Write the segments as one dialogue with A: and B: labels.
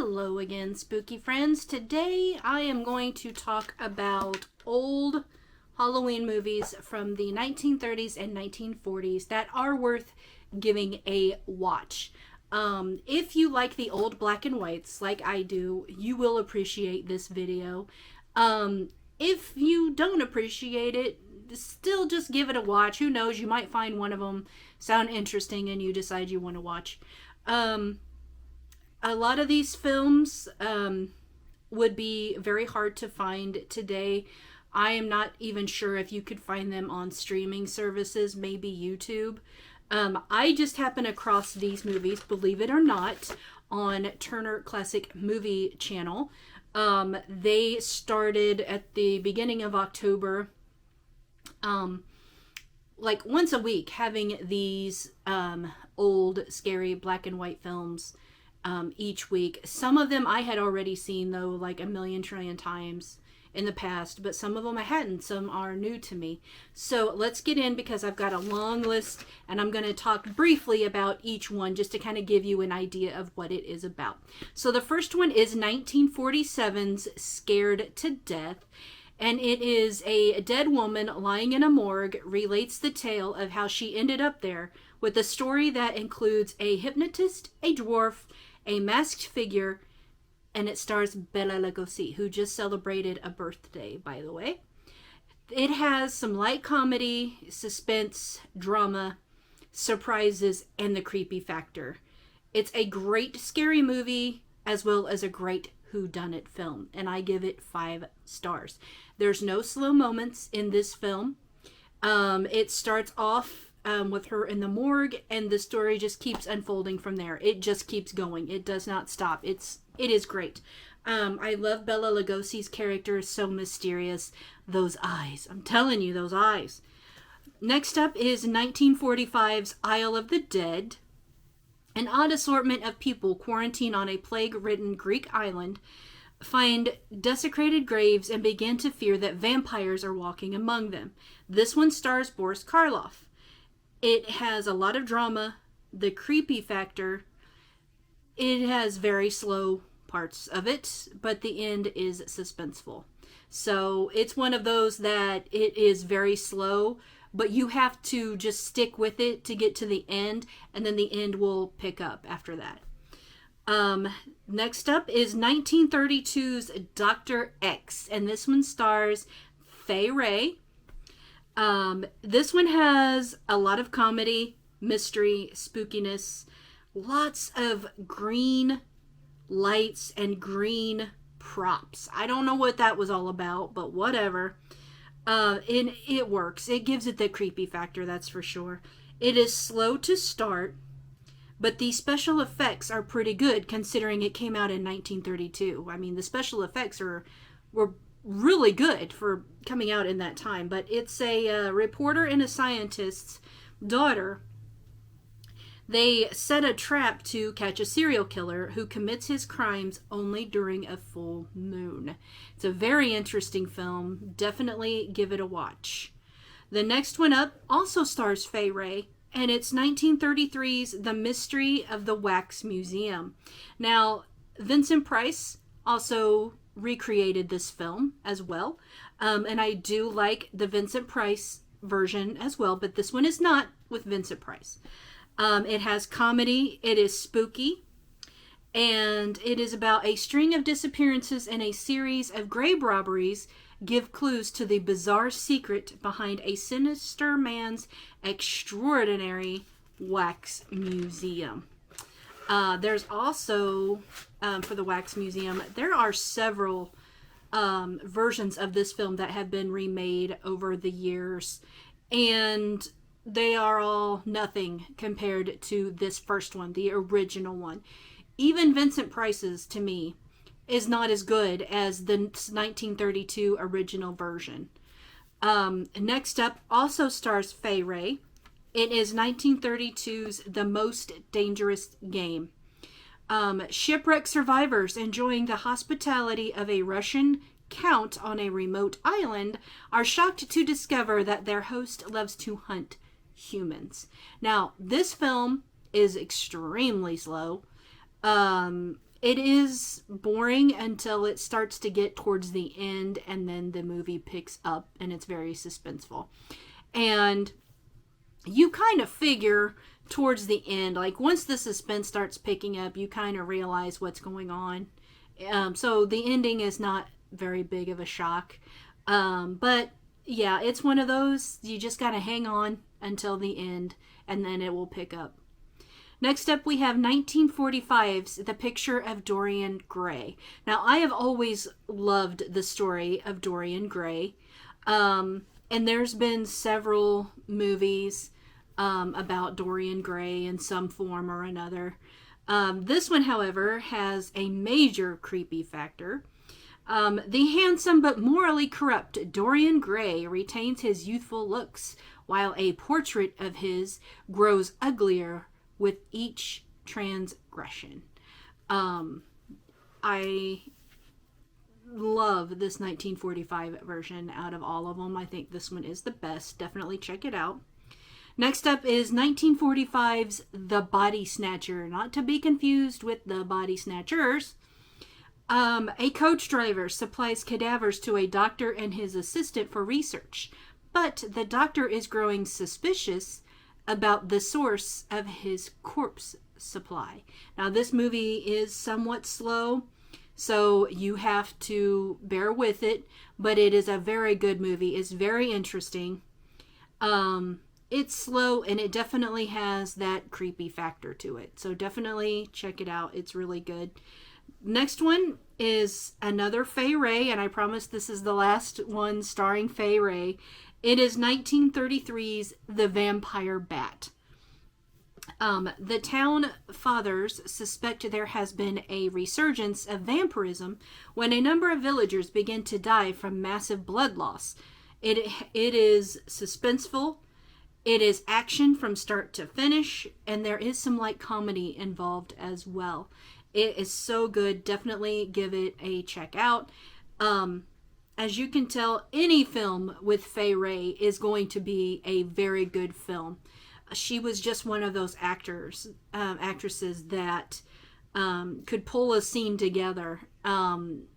A: Hello again, spooky friends. Today I am going to talk about old Halloween movies from the 1930s and 1940s that are worth giving a watch. If you like the old black and whites like I do, you will appreciate this video. If you don't appreciate it, still just give it a watch. Who knows, you might find one of them sound interesting and you decide you want to watch. A lot of these films would be very hard to find today. I am not even sure if you could find them on streaming services, maybe YouTube. I just happened across these movies, believe it or not, on Turner Classic Movie Channel. They started at the beginning of October, like once a week, having these old, scary black and white films each week. Some of them I had already seen, though, like a million trillion times in the past, but some of them I hadn't. Some are new to me. So let's get in, because I've got a long list and I'm going to talk briefly about each one just to kind of give you an idea of what it is about. So the first one is 1947's Scared to Death. And it is a dead woman lying in a morgue relates the tale of how she ended up there, with a story that includes a hypnotist, a dwarf, a masked figure, and it stars Bela Lugosi, who just celebrated a birthday, by the way. It has some light comedy, suspense, drama, surprises, and the creepy factor. It's a great scary movie, as well as a great whodunit film, and I give it 5 stars. There's no slow moments in this film. It starts off with her in the morgue, and the story just keeps unfolding from there. It just keeps going. It does not stop. It is great. I love Bela Lugosi's character. So mysterious. Those eyes. I'm telling you, those eyes. Next up is 1945's Isle of the Dead. An odd assortment of people quarantine on a plague-ridden Greek island find desecrated graves and begin to fear that vampires are walking among them. This one stars Boris Karloff. It has a lot of drama, the creepy factor. It has very slow parts of it, but the end is suspenseful. So it's one of those that it is very slow, but you have to just stick with it to get to the end, and then the end will pick up after that. Next up is 1932's Dr. X, and this one stars Fay Wray. This one has a lot of comedy, mystery, spookiness, lots of green lights and green props. I don't know what that was all about, but whatever. And it works. It gives it the creepy factor, that's for sure. It is slow to start, but the special effects are pretty good considering it came out in 1932. I mean, the special effects were really good for coming out in that time. But it's a reporter and a scientist's daughter. They set a trap to catch a serial killer who commits his crimes only during a full moon. It's a very interesting film. Definitely give it a watch. The next one up also stars Fay Wray, and it's 1933's The Mystery of the Wax Museum. Now, Vincent Price also recreated this film as well, and I do like the Vincent Price version as well, but this one is not with Vincent Price. It has comedy, it is spooky, and it is about a string of disappearances and a series of grave robberies give clues to the bizarre secret behind a sinister man's extraordinary wax museum. There's also, for the Wax Museum, there are several versions of this film that have been remade over the years, and they are all nothing compared to this first one, the original one. Even Vincent Price's, to me, is not as good as the 1932 original version. Next up also stars Fay Wray. It is 1932's The Most Dangerous Game. Shipwreck survivors enjoying the hospitality of a Russian count on a remote island are shocked to discover that their host loves to hunt humans. Now, this film is extremely slow. It is boring until it starts to get towards the end, and then the movie picks up and it's very suspenseful. And you kind of figure towards the end, like once the suspense starts picking up, you kind of realize what's going on. So the ending is not very big of a shock. But yeah, it's one of those, you just got to hang on until the end and then it will pick up. Next up, we have 1945's The Picture of Dorian Gray. Now, I have always loved the story of Dorian Gray. And there's been several movies about Dorian Gray in some form or another. This one, however, has a major creepy factor. The handsome but morally corrupt Dorian Gray retains his youthful looks, while a portrait of his grows uglier with each transgression. I love this 1945 version out of all of them. I think this one is the best. Definitely check it out. Next up is 1945's The Body Snatcher, not to be confused with The Body Snatchers. A coach driver supplies cadavers to a doctor and his assistant for research, but the doctor is growing suspicious about the source of his corpse supply. Now, this movie is somewhat slow, so you have to bear with it, but it is a very good movie. It's very interesting. It's slow, and it definitely has that creepy factor to it. So definitely check it out. It's really good. Next one is another Fay Wray, and I promise this is the last one starring Fay Wray. It is 1933's The Vampire Bat. The town fathers suspect there has been a resurgence of vampirism when a number of villagers begin to die from massive blood loss. It is suspenseful. It is action from start to finish, and there is some light comedy involved as well. It is so good. Definitely give it a check out. As you can tell, any film with Fay Wray is going to be a very good film. She was just one of those actresses that could pull a scene together. And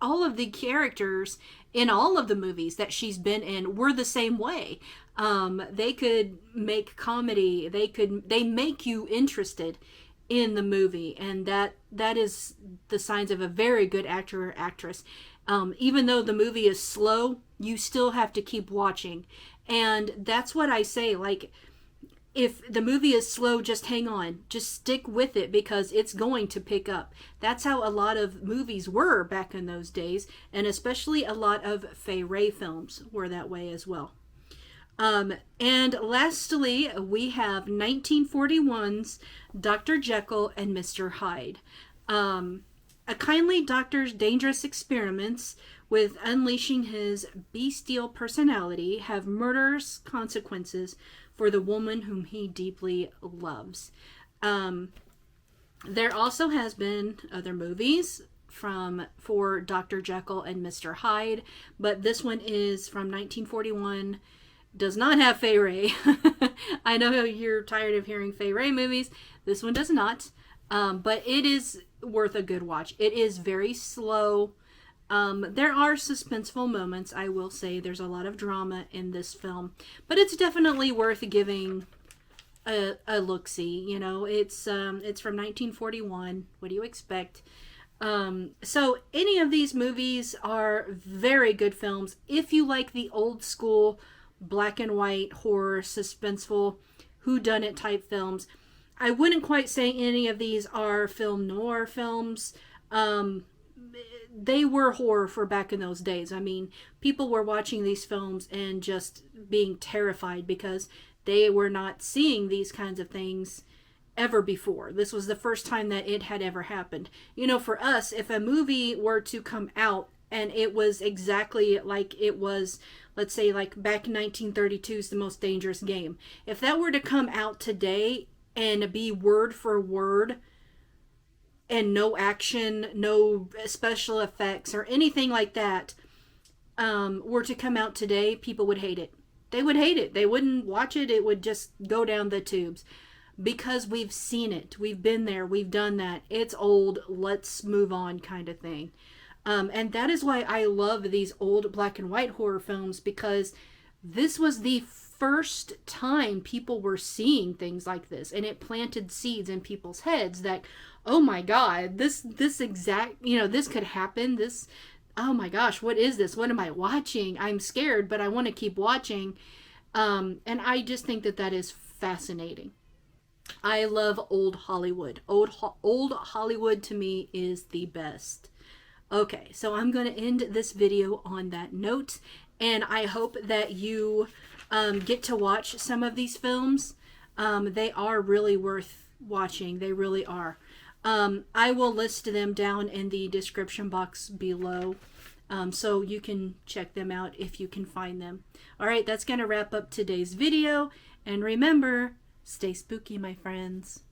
A: all of the characters in all of the movies that she's been in were the same way. They could make comedy. They make you interested in the movie, and that is the signs of a very good actor or actress. Even though the movie is slow, you still have to keep watching. And that's what I say, like, if the movie is slow, just hang on. Just stick with it, because it's going to pick up. That's how a lot of movies were back in those days, and especially a lot of Fay Wray films were that way as well. And lastly, we have 1941's Dr. Jekyll and Mr. Hyde. A kindly doctor's dangerous experiments with unleashing his bestial personality have murderous consequences for the woman whom he deeply loves. There also has been other movies for Dr. Jekyll and Mr. Hyde, but this one is from 1941. Does not have Fay Wray. I know you're tired of hearing Fay Wray movies. This one does not. But it is worth a good watch. It is very slow. There are suspenseful moments, I will say. There's a lot of drama in this film. But it's definitely worth giving a look-see. You know, it's from 1941. What do you expect? So any of these movies are very good films. If you like the old school black and white horror, suspenseful, whodunit type films, I wouldn't quite say any of these are film noir films. They were horror for back in those days. I mean, people were watching these films and just being terrified because they were not seeing these kinds of things ever before. This was the first time that it had ever happened. You know, for us, if a movie were to come out and it was exactly like it was, let's say, like back in 1932's The Most Dangerous Game. If that were to come out today and be word for word and no action, no special effects or anything like that were to come out today, people would hate it. They would hate it. They wouldn't watch it. It would just go down the tubes. because we've seen it. We've been there. We've done that. It's old. Let's move on kind of thing. And that is why I love these old black and white horror films, because this was the first time people were seeing things like this, and it planted seeds in people's heads that, oh my God, this exact, this could happen. This, oh my gosh, what is this? What am I watching? I'm scared, but I want to keep watching. And I just think that that is fascinating. I love old Hollywood. Old Hollywood to me is the best. Okay, so I'm going to end this video on that note, and I hope that you get to watch some of these films. They are really worth watching. They really are. I will list them down in the description box below, so you can check them out if you can find them. All right, that's going to wrap up today's video, and remember, stay spooky, my friends.